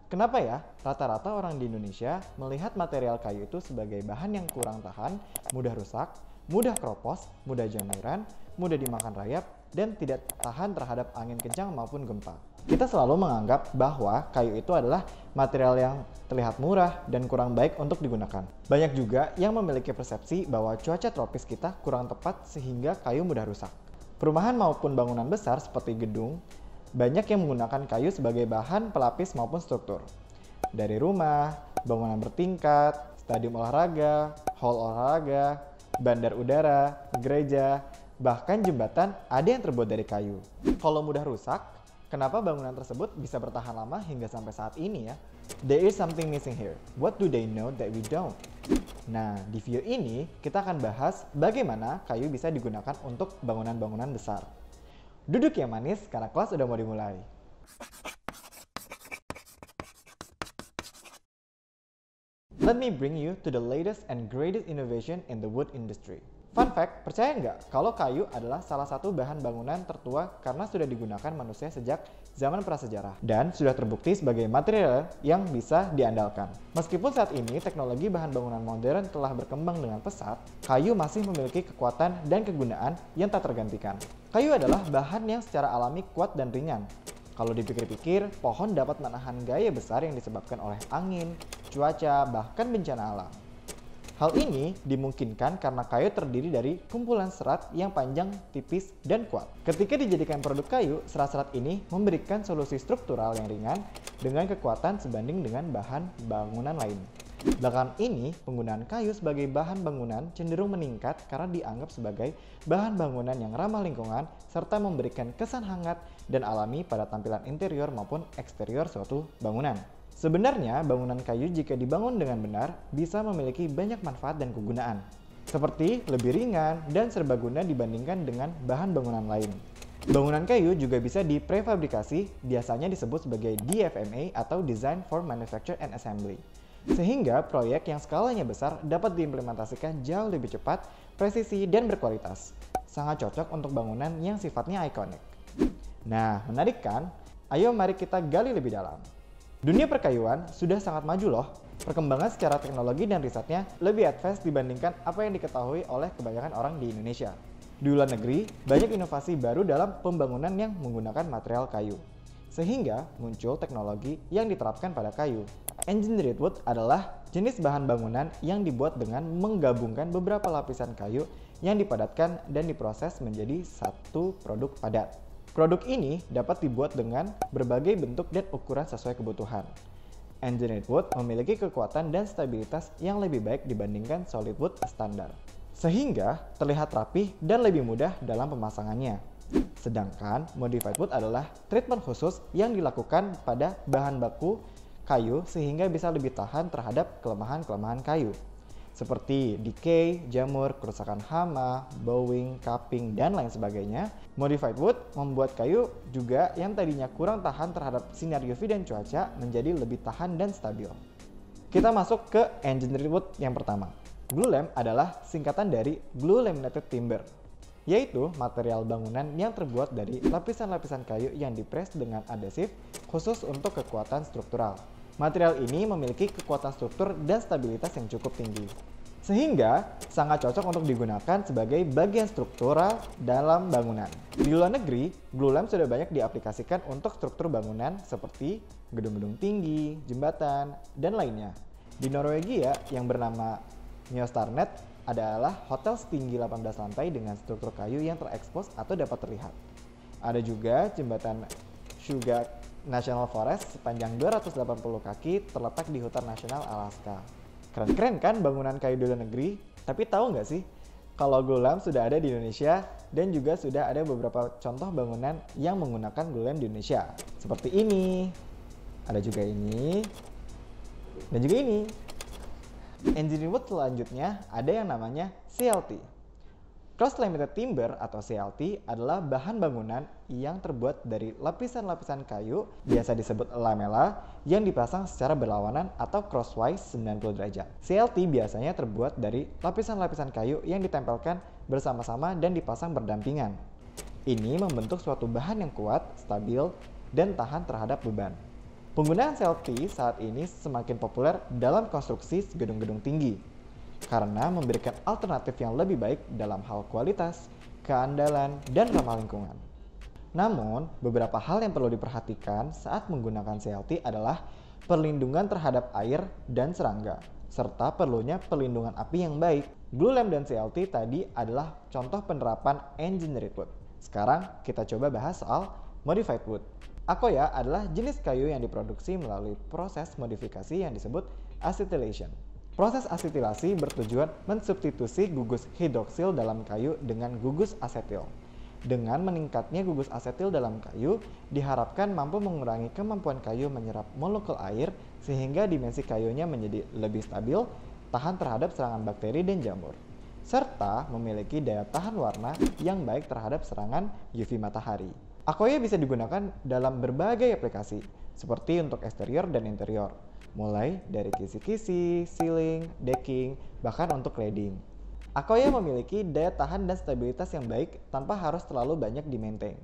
Kenapa ya rata-rata orang di Indonesia melihat material kayu itu sebagai bahan yang kurang tahan, mudah rusak, mudah keropos, mudah jamuran, mudah dimakan rayap, dan tidak tahan terhadap angin kencang maupun gempa? Kita selalu menganggap bahwa kayu itu adalah material yang terlihat murah dan kurang baik untuk digunakan. Banyak juga yang memiliki persepsi bahwa cuaca tropis kita kurang tepat sehingga kayu mudah rusak. Perumahan maupun bangunan besar seperti gedung banyak yang menggunakan kayu sebagai bahan pelapis maupun struktur. Dari rumah, bangunan bertingkat, stadion olahraga, hall olahraga, bandar udara, gereja, bahkan jembatan ada yang terbuat dari kayu. Kalau mudah rusak, kenapa bangunan tersebut bisa bertahan lama hingga sampai saat ini ya? There is something missing here. What do they know that we don't? Nah, di video ini kita akan bahas bagaimana kayu bisa digunakan untuk bangunan-bangunan besar. Duduk yang manis karena kelas udah mau dimulai. Let me bring you to the latest and greatest innovation in the wood industry. Fun fact, percaya nggak kalau kayu adalah salah satu bahan bangunan tertua karena sudah digunakan manusia sejak zaman prasejarah dan sudah terbukti sebagai material yang bisa diandalkan. Meskipun saat ini teknologi bahan bangunan modern telah berkembang dengan pesat, kayu masih memiliki kekuatan dan kegunaan yang tak tergantikan. Kayu adalah bahan yang secara alami kuat dan ringan. Kalau dipikir-pikir, pohon dapat menahan gaya besar yang disebabkan oleh angin, cuaca, bahkan bencana alam. Hal ini dimungkinkan karena kayu terdiri dari kumpulan serat yang panjang, tipis, dan kuat. Ketika dijadikan produk kayu, serat-serat ini memberikan solusi struktural yang ringan dengan kekuatan sebanding dengan bahan bangunan lain. Belakangan ini, penggunaan kayu sebagai bahan bangunan cenderung meningkat karena dianggap sebagai bahan bangunan yang ramah lingkungan serta memberikan kesan hangat dan alami pada tampilan interior maupun eksterior suatu bangunan. Sebenarnya, bangunan kayu jika dibangun dengan benar bisa memiliki banyak manfaat dan kegunaan, seperti lebih ringan dan serbaguna dibandingkan dengan bahan bangunan lain. Bangunan kayu juga bisa diprefabrikasi, biasanya disebut sebagai DFMA atau Design for Manufacture and Assembly, sehingga proyek yang skalanya besar dapat diimplementasikan jauh lebih cepat, presisi, dan berkualitas. Sangat cocok untuk bangunan yang sifatnya ikonik. Nah, menarik kan? Ayo mari kita gali lebih dalam. Dunia perkayuan sudah sangat maju loh. Perkembangan secara teknologi dan risetnya lebih advance dibandingkan apa yang diketahui oleh kebanyakan orang di Indonesia. Di luar negeri, banyak inovasi baru dalam pembangunan yang menggunakan material kayu. Sehingga muncul teknologi yang diterapkan pada kayu. Engineered wood adalah jenis bahan bangunan yang dibuat dengan menggabungkan beberapa lapisan kayu yang dipadatkan dan diproses menjadi satu produk padat. Produk ini dapat dibuat dengan berbagai bentuk dan ukuran sesuai kebutuhan. Engineered wood memiliki kekuatan dan stabilitas yang lebih baik dibandingkan solid wood standar, sehingga terlihat rapih dan lebih mudah dalam pemasangannya. Sedangkan modified wood adalah treatment khusus yang dilakukan pada bahan baku kayu sehingga bisa lebih tahan terhadap kelemahan-kelemahan kayu, seperti decay, jamur, kerusakan hama, bowing, cupping, dan lain sebagainya. Modified wood membuat kayu juga yang tadinya kurang tahan terhadap sinar UV dan cuaca menjadi lebih tahan dan stabil. Kita masuk ke engineered wood yang pertama. Glulam adalah singkatan dari glue laminated timber, yaitu material bangunan yang terbuat dari lapisan-lapisan kayu yang dipres dengan adhesif khusus untuk kekuatan struktural. Material ini memiliki kekuatan struktur dan stabilitas yang cukup tinggi, sehingga sangat cocok untuk digunakan sebagai bagian struktural dalam bangunan. Di luar negeri, glulam sudah banyak diaplikasikan untuk struktur bangunan seperti gedung-gedung tinggi, jembatan, dan lainnya. Di Norwegia yang bernama Mjøstarnet adalah hotel setinggi 18 lantai dengan struktur kayu yang terekspos atau dapat terlihat. Ada juga jembatan Skjøgard National Forest sepanjang 280 kaki terletak di hutan nasional Alaska. Keren-keren kan bangunan kayu di luar negeri? Tapi tahu nggak sih kalau glulam sudah ada di Indonesia dan juga sudah ada beberapa contoh bangunan yang menggunakan glulam di Indonesia. Seperti ini, ada juga ini, dan juga ini. Engineered wood selanjutnya ada yang namanya CLT. Cross Laminated Timber atau CLT adalah bahan bangunan yang terbuat dari lapisan-lapisan kayu, biasa disebut lamela, yang dipasang secara berlawanan atau crosswise 90 derajat. CLT biasanya terbuat dari lapisan-lapisan kayu yang ditempelkan bersama-sama dan dipasang berdampingan. Ini membentuk suatu bahan yang kuat, stabil, dan tahan terhadap beban. Penggunaan selfie saat ini semakin populer dalam konstruksi gedung-gedung tinggi karena memberikan alternatif yang lebih baik dalam hal kualitas, keandalan, dan ramah lingkungan. Namun, beberapa hal yang perlu diperhatikan saat menggunakan selfie adalah perlindungan terhadap air dan serangga, serta perlunya perlindungan api yang baik. Blue Lamp dan CLT tadi adalah contoh penerapan engineered wood. Sekarang kita coba bahas soal modified wood. Akoya adalah jenis kayu yang diproduksi melalui proses modifikasi yang disebut acetylation. Proses asetilasi bertujuan mensubstitusi gugus hidroksil dalam kayu dengan gugus asetil. Dengan meningkatnya gugus asetil dalam kayu, diharapkan mampu mengurangi kemampuan kayu menyerap molekul air sehingga dimensi kayunya menjadi lebih stabil, tahan terhadap serangan bakteri dan jamur, serta memiliki daya tahan warna yang baik terhadap serangan UV matahari. Akoya bisa digunakan dalam berbagai aplikasi, seperti untuk eksterior dan interior, mulai dari kisi-kisi, ceiling, decking, bahkan untuk cladding. Akoya memiliki daya tahan dan stabilitas yang baik tanpa harus terlalu banyak di-maintain.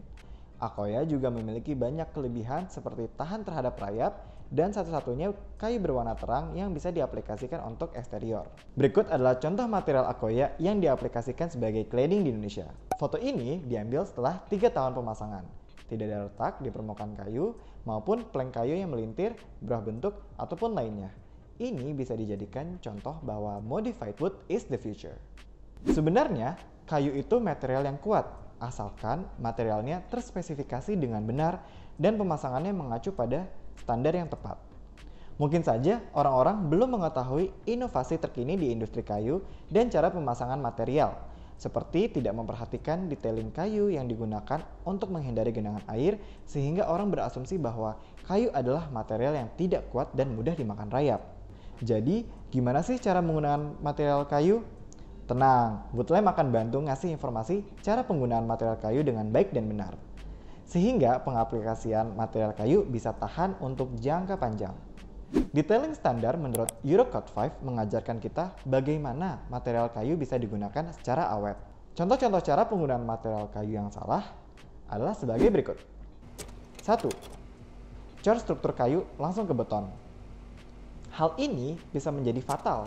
Akoya juga memiliki banyak kelebihan seperti tahan terhadap rayap dan satu-satunya kayu berwarna terang yang bisa diaplikasikan untuk eksterior. Berikut adalah contoh material Akoya yang diaplikasikan sebagai cladding di Indonesia. Foto ini diambil setelah 3 tahun pemasangan. Tidak ada retak di permukaan kayu maupun plank kayu yang melintir, berubah bentuk, ataupun lainnya. Ini bisa dijadikan contoh bahwa modified wood is the future. Sebenarnya, kayu itu material yang kuat, asalkan materialnya terspesifikasi dengan benar dan pemasangannya mengacu pada standar yang tepat. Mungkin saja orang-orang belum mengetahui inovasi terkini di industri kayu dan cara pemasangan material, seperti tidak memperhatikan detailing kayu yang digunakan untuk menghindari genangan air, sehingga orang berasumsi bahwa kayu adalah material yang tidak kuat dan mudah dimakan rayap. Jadi, gimana sih cara menggunakan material kayu? Tenang, Woodlamp akan bantu ngasih informasi cara penggunaan material kayu dengan baik dan benar, sehingga pengaplikasian material kayu bisa tahan untuk jangka panjang. Detailing standar menurut Eurocode 5 mengajarkan kita bagaimana material kayu bisa digunakan secara awet. Contoh-contoh cara penggunaan material kayu yang salah adalah sebagai berikut. 1. Cor struktur kayu langsung ke beton. Hal ini bisa menjadi fatal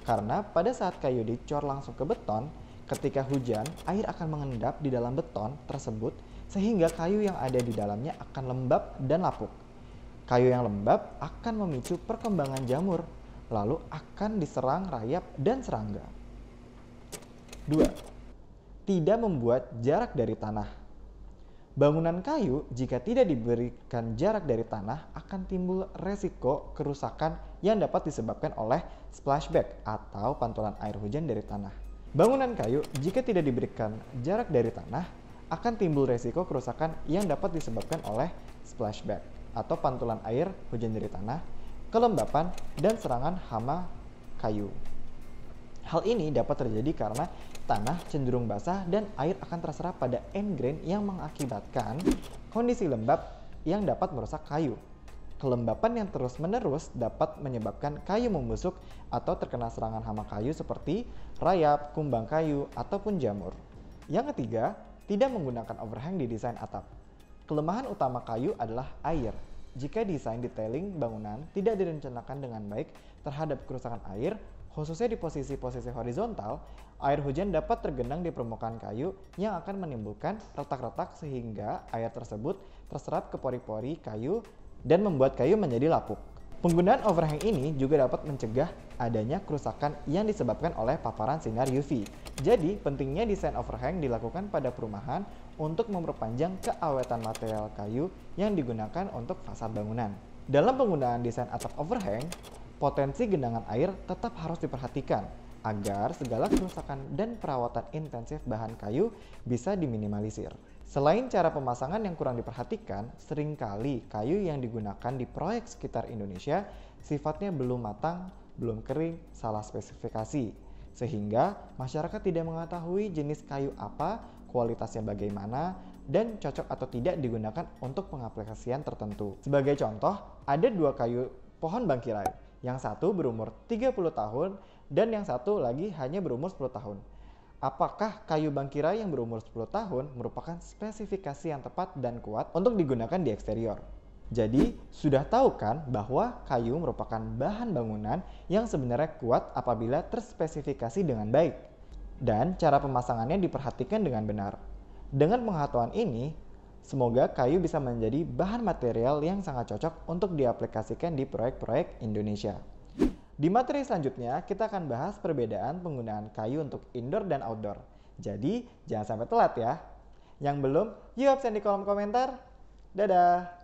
karena pada saat kayu dicor langsung ke beton, ketika hujan, air akan mengendap di dalam beton tersebut sehingga kayu yang ada di dalamnya akan lembab dan lapuk. Kayu yang lembab akan memicu perkembangan jamur, lalu akan diserang rayap dan serangga. 2. Tidak membuat jarak dari tanah. Bangunan kayu jika tidak diberikan jarak dari tanah akan timbul resiko kerusakan yang dapat disebabkan oleh splashback atau pantulan air hujan dari tanah. Bangunan kayu jika tidak diberikan jarak dari tanah akan timbul resiko kerusakan yang dapat disebabkan oleh splashback atau pantulan air hujan dari tanah, kelembapan, dan serangan hama kayu. Hal ini dapat terjadi karena tanah cenderung basah dan air akan terserap pada end grain yang mengakibatkan kondisi lembab yang dapat merusak kayu. Kelembapan yang terus-menerus dapat menyebabkan kayu membusuk atau terkena serangan hama kayu seperti rayap, kumbang kayu, ataupun jamur. Yang ketiga, tidak menggunakan overhang di desain atap. Kelemahan utama kayu adalah air. Jika desain detailing bangunan tidak direncanakan dengan baik terhadap kerusakan air, khususnya di posisi-posisi horizontal, air hujan dapat tergenang di permukaan kayu yang akan menimbulkan retak-retak sehingga air tersebut terserap ke pori-pori kayu dan membuat kayu menjadi lapuk. Penggunaan overhang ini juga dapat mencegah adanya kerusakan yang disebabkan oleh paparan sinar UV. Jadi, pentingnya desain overhang dilakukan pada perumahan untuk memperpanjang keawetan material kayu yang digunakan untuk fasad bangunan. Dalam penggunaan desain atap overhang, potensi genangan air tetap harus diperhatikan agar segala kerusakan dan perawatan intensif bahan kayu bisa diminimalisir. Selain cara pemasangan yang kurang diperhatikan, seringkali kayu yang digunakan di proyek sekitar Indonesia sifatnya belum matang, belum kering, salah spesifikasi, sehingga masyarakat tidak mengetahui jenis kayu apa, kualitasnya bagaimana, dan cocok atau tidak digunakan untuk pengaplikasian tertentu. Sebagai contoh, ada 2 kayu pohon bangkirai, yang satu berumur 30 tahun dan yang satu lagi hanya berumur 10 tahun. Apakah kayu bangkirai yang berumur 10 tahun merupakan spesifikasi yang tepat dan kuat untuk digunakan di eksterior? Jadi, sudah tahu kan bahwa kayu merupakan bahan bangunan yang sebenarnya kuat apabila terspesifikasi dengan baik. Dan cara pemasangannya diperhatikan dengan benar. Dengan pengetahuan ini, semoga kayu bisa menjadi bahan material yang sangat cocok untuk diaplikasikan di proyek-proyek Indonesia. Di materi selanjutnya, kita akan bahas perbedaan penggunaan kayu untuk indoor dan outdoor. Jadi, jangan sampai telat ya. Yang belum, yuk absen di kolom komentar. Dadah!